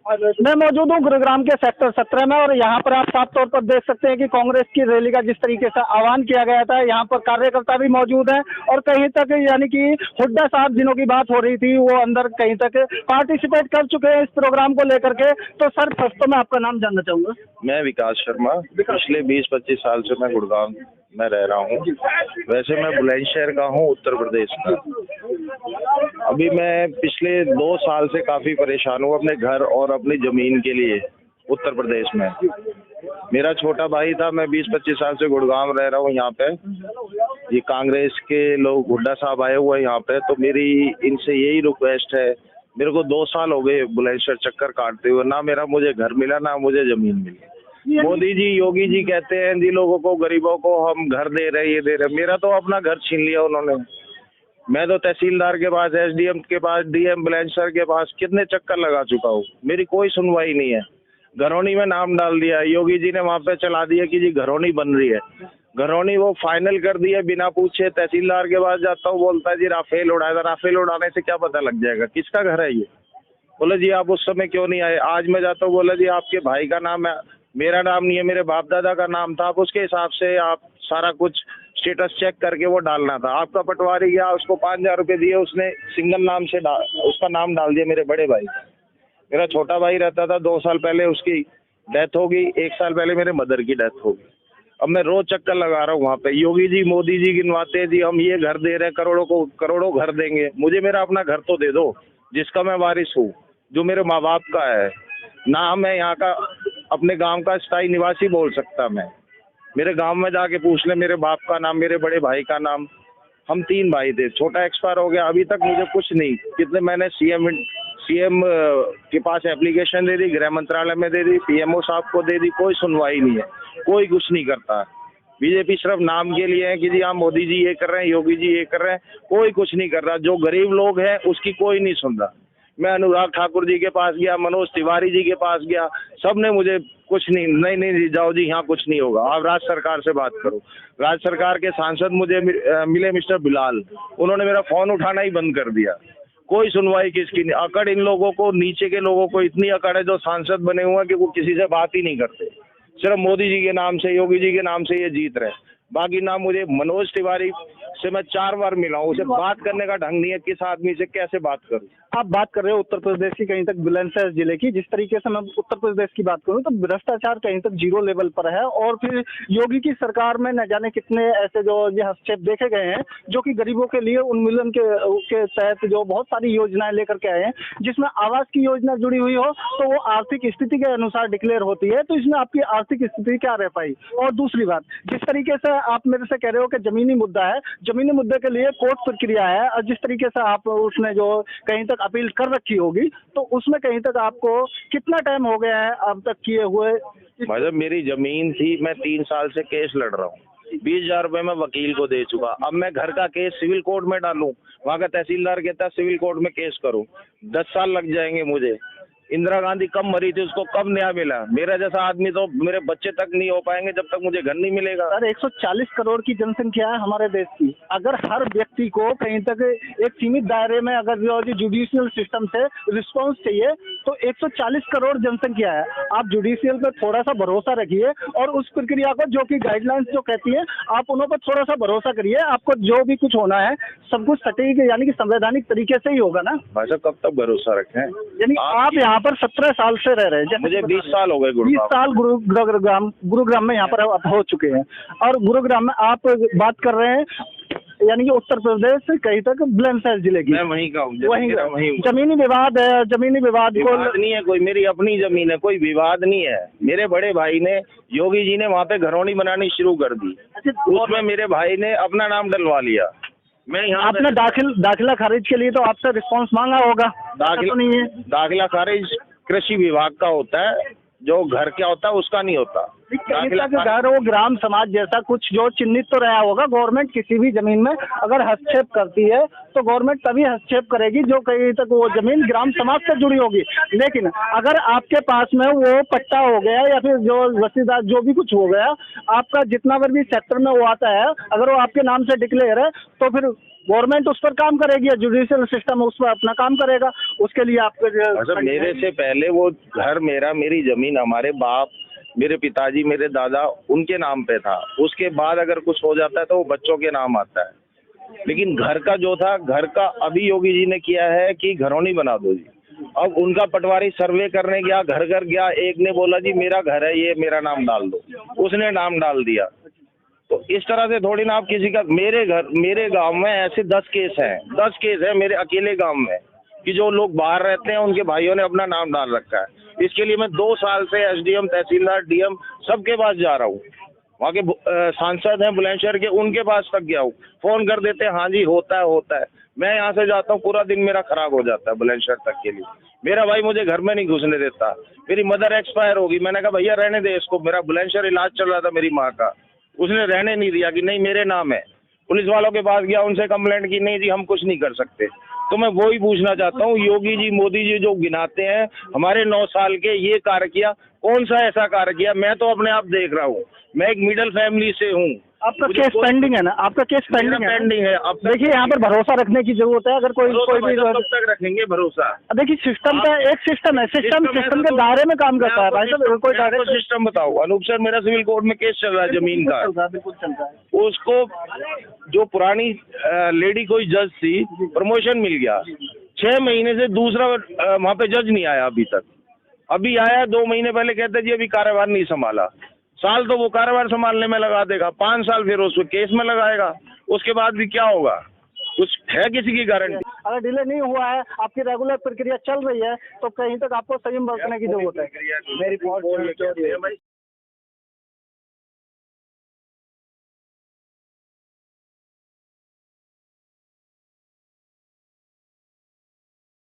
मैं मौजूद हूँ गुरुग्राम के सेक्टर 17 में, और यहाँ पर आप साफ तौर पर देख सकते हैं कि कांग्रेस की रैली का जिस तरीके से आह्वान किया गया था, यहाँ पर कार्यकर्ता भी मौजूद हैं और कहीं तक यानी कि हुड्डा साहब जिनों की बात हो रही थी वो अंदर कहीं तक पार्टिसिपेट कर चुके हैं इस प्रोग्राम को लेकर के। तो सर फर्स्ट तो मैं आपका नाम जानना चाहूंगा। मैं विकास शर्मा, पिछले 20-25 साल से मैं गुड़गांव में रह रहा हूँ। वैसे मैं बुलंदशहर का हूँ, उत्तर प्रदेश का। अभी मैं पिछले 2 साल से काफ़ी परेशान हूँ अपने घर और अपनी ज़मीन के लिए उत्तर प्रदेश में। मेरा छोटा भाई था, मैं 20-25 साल से गुड़गांव रह रहा हूँ यहाँ पे। ये कांग्रेस के लोग हुड्डा साहब आए हुए हैं यहाँ पे, तो मेरी इनसे यही रिक्वेस्ट है। मेरे को 2 साल हो गए बुलंदशहर चक्कर काटते हुए, ना मेरा मुझे घर मिला ना मुझे ज़मीन मिली। मोदी जी, योगी जी कहते हैं जी लोगों को, गरीबों को हम घर दे रहे, ये दे रहे। मेरा तो अपना घर छीन लिया उन्होंने। मैं तो तहसीलदार के पास, एसडीएम के पास, डीएम बुलंदशहर के पास कितने चक्कर लगा चुका हूँ, मेरी कोई सुनवाई नहीं है। घरौनी में नाम डाल दिया, योगी जी ने वहाँ पे चला दिया कि जी घरौनी बन रही है। घरौनी वो फाइनल कर दिया बिना पूछे। तहसीलदार के पास जाता हूँ, बोलता है जी राफेल उड़ाया था। राफेल उड़ाने से क्या पता लग जाएगा किसका घर है ये? बोले जी आप उस समय क्यों नहीं आए? आज मैं जाता हूँ, बोले जी आपके भाई का नाम है, मेरा नाम नहीं है, मेरे बाप दादा का नाम था। आप उसके हिसाब से आप सारा कुछ स्टेटस चेक करके वो डालना था। आपका पटवारी गया, उसको 5,000 रुपये दिए, उसने सिंगल नाम से उसका नाम डाल दिया मेरे बड़े भाई। मेरा छोटा भाई रहता था, 2 साल पहले उसकी डेथ हो गई, 1 साल पहले मेरे मदर की डेथ हो गई। अब मैं रोज चक्कर लगा रहा हूँ वहाँ पे। योगी जी, मोदी जी गिनवाते हैं जी हम ये घर दे रहे हैं, करोड़ों को करोड़ों घर देंगे। मुझे मेरा अपना घर तो दे दो जिसका मैं वारिस हूँ, जो मेरे माँ बाप का है ना। मैं यहाँ का अपने गांव का स्थायी निवासी बोल सकता। मैं मेरे गांव में जाके पूछ ले, मेरे बाप का नाम, मेरे बड़े भाई का नाम। हम 3 भाई थे, छोटा एक्सपायर हो गया, अभी तक मुझे कुछ नहीं। कितने मैंने सीएम के पास एप्लीकेशन दे दी, गृह मंत्रालय में दे दी, पीएमओ साहब को दे दी, कोई सुनवाई नहीं है, कोई कुछ नहीं करता। बीजेपी सिर्फ नाम के लिए है कि जी हाँ मोदी जी ये कर रहे हैं, योगी जी ये कर रहे हैं, कोई कुछ नहीं कर रहा। जो गरीब लोग हैं उसकी कोई नहीं सुन रहा। मैं अनुराग ठाकुर जी के पास गया, मनोज तिवारी जी के पास गया, सब ने मुझे कुछ नहीं जाओ जी यहाँ कुछ नहीं होगा, आप राज्य सरकार से बात करो। राज्य सरकार के सांसद मुझे मिले, मिस्टर बिलाल, उन्होंने मेरा फोन उठाना ही बंद कर दिया। कोई सुनवाई किसकी नहीं। अकड़ इन लोगों को, नीचे के लोगों को इतनी अकड़ है जो सांसद बने हुए हैं कि वो किसी से बात ही नहीं करते। सिर्फ मोदी जी के नाम से, योगी जी के नाम से ये जीत रहे। बाकी ना मुझे मनोज तिवारी से मैं 4 बार मिला हूँ, उसे बात करने का ढंग नहीं है। किस आदमी से कैसे बात करूँ? आप बात कर रहे हो उत्तर प्रदेश की, कहीं तक बुलंदशहर जिले की। जिस तरीके से मैं उत्तर प्रदेश की बात करूं तो भ्रष्टाचार कहीं तक 0 लेवल पर है, और फिर योगी की सरकार में न जाने कितने ऐसे जो ये हस्तक्षेप देखे गए हैं जो कि गरीबों के लिए उन्मूलन के तहत जो बहुत सारी योजनाएं लेकर के आए हैं, जिसमें आवास की योजना जुड़ी हुई हो तो वो आर्थिक स्थिति के अनुसार डिक्लेयर होती है। तो इसमें आपकी आर्थिक स्थिति क्या रह पाई? और दूसरी बात, जिस तरीके से आप मेरे से कह रहे हो कि जमीनी मुद्दा है, जमीनी मुद्दे के लिए कोर्ट प्रक्रिया है, और जिस तरीके से आप उसने जो कहीं तक अपील कर रखी होगी, तो उसमें कहीं तक आपको कितना टाइम हो गया है अब तक किए हुए? मतलब मेरी जमीन थी, मैं 3 साल से केस लड़ रहा हूँ, 20,000 रुपए मैं वकील को दे चुका। अब मैं घर का केस सिविल कोर्ट में डालूं, वहाँ का तहसीलदार कहता है सिविल कोर्ट में केस करूं, 10 साल लग जाएंगे मुझे। इंदिरा गांधी कब मरी थी, उसको कब न्याय मिला? मेरा जैसा आदमी तो, मेरे बच्चे तक नहीं हो पाएंगे जब तक मुझे घर नहीं मिलेगा। सर 140 करोड़ की जनसंख्या है हमारे देश की। अगर हर व्यक्ति को कहीं तक एक सीमित दायरे में अगर जुडिशियल सिस्टम से रिस्पांस चाहिए, तो 140 करोड़ जनसंख्या है। आप जुडिशियल पर थोड़ा सा भरोसा रखिए और उस प्रक्रिया को, जो कि गाइडलाइंस जो कहती है, आप उन्हों पर थोड़ा सा भरोसा करिए। आपको जो भी कुछ होना है सब कुछ सटीक यानी कि संवैधानिक तरीके से ही होगा ना। भाई साहब कब तक भरोसा रखें? यानी आप यहाँ पर 17 साल से रह रहे हैं। मुझे 20 साल हो गए। 20 साल गुरुग्राम में यहाँ पर आप हो चुके हैं, और गुरुग्राम में आप बात कर रहे हैं यानी कि उत्तर प्रदेश से कहीं तक बुलंदशहर जिले की। मैं वहीं का हूँ, वहीं जमीनी विवाद है। जमीनी विवाद नहीं है कोई, मेरी अपनी जमीन है, कोई विवाद नहीं है। मेरे बड़े भाई ने, योगी जी ने वहाँ पे घरौनी बनानी शुरू कर दी, उसमें मेरे भाई ने अपना नाम डलवा लिया। मैं यहाँ आपने दाखिला खारिज के लिए तो आपसे रिस्पांस मांगा होगा? दाखिला तो नहीं है। दाखिला खारिज कृषि विभाग का होता है, जो घर क्या होता है उसका नहीं होता। दाखिला के घर वो ग्राम समाज जैसा कुछ जो चिन्हित तो रहा होगा। गवर्नमेंट किसी भी जमीन में अगर हस्तक्षेप करती है तो गवर्नमेंट तभी हस्तक्षेप करेगी जो कहीं तक वो जमीन ग्राम समाज से जुड़ी होगी। लेकिन अगर आपके पास में वो पट्टा हो गया या फिर जो रसीदार जो भी कुछ हो गया, आपका जितना बार भी सेक्टर में वो आता है, अगर वो आपके नाम से डिक्लेयर है तो फिर गवर्नमेंट उस पर काम करेगी या जुडिशियल सिस्टम उस पर अपना काम करेगा, उसके लिए आपके अच्छा, मेरे से पहले वो घर मेरा, मेरी जमीन, हमारे बाप, मेरे पिताजी, मेरे दादा, उनके नाम पे था। उसके बाद अगर कुछ हो जाता है तो वो बच्चों के नाम आता है। लेकिन घर का जो था, घर का अभी योगी जी ने किया है कि घरौनी बना दो जी। अब उनका पटवारी सर्वे करने गया, घर घर गया, एक ने बोला जी मेरा घर है, ये मेरा नाम डाल दो, उसने नाम डाल दिया। तो इस तरह से थोड़ी ना आप किसी का, मेरे गांव में ऐसे 10 केस हैं, 10 केस है मेरे अकेले गांव में कि जो लोग बाहर रहते हैं उनके भाइयों ने अपना नाम डाल रखा है। इसके लिए मैं 2 साल से एसडीएम, तहसीलदार, डीएम सबके पास जा रहा हूँ। वहाँ के सांसद हैं बुलंदशहर के, उनके पास तक गया हूँ। फोन कर देते हैं, हाँ जी होता है। मैं यहाँ से जाता हूँ, पूरा दिन मेरा खराब हो जाता है बुलंदशहर तक के लिए। मेरा भाई मुझे घर में नहीं घुसने देता। मेरी मदर एक्सपायर होगी, मैंने कहा भैया रहने दे इसको, मेरा बुलंदशहर इलाज चल रहा था मेरी माँ का, उसने रहने नहीं दिया कि नहीं मेरे नाम है। पुलिस वालों के पास गया, उनसे कंप्लेंट की, नहीं जी हम कुछ नहीं कर सकते। तो मैं वही पूछना चाहता हूँ, योगी जी, मोदी जी जो गिनाते हैं हमारे 9 साल के ये कार्य किया, कौन सा ऐसा कार्य किया? मैं तो अपने आप देख रहा हूँ, मैं एक मिडिल फैमिली से हूँ। आपका केस पेंडिंग है ना, आपका केस पेंडिंग है। अब देखिए यहाँ पर भरोसा रखने की जरूरत है। अगर कोई भी कब तक रखेंगे भरोसा? देखिए सिस्टम का एक सिस्टम है, सिस्टम के दायरे में काम करता है भाई साहब। कोई डायरेक्ट सिस्टम बताओ। अनूप सर, मेरा सिविल कोर्ट में केस चल रहा है जमीन का, बिल्कुल चल रहा है। उसको जो पुरानी लेडी कोई जज थी, प्रमोशन मिल गया, 6 महीने से दूसरा वहाँ पे जज नहीं आया अभी तक। अभी आया 2 महीने पहले, कहते जी अभी कार्यभार नहीं संभाला। साल तो वो कार्यभार संभालने में लगा देगा, 5 साल फिर उसको केस में लगाएगा, उसके बाद भी क्या होगा? कुछ है किसी की गारंटी? अगर डिले नहीं हुआ है, आपकी रेगुलर प्रक्रिया चल रही है, तो कहीं तक आपको संयम बरतने की जरूरत है। मेरी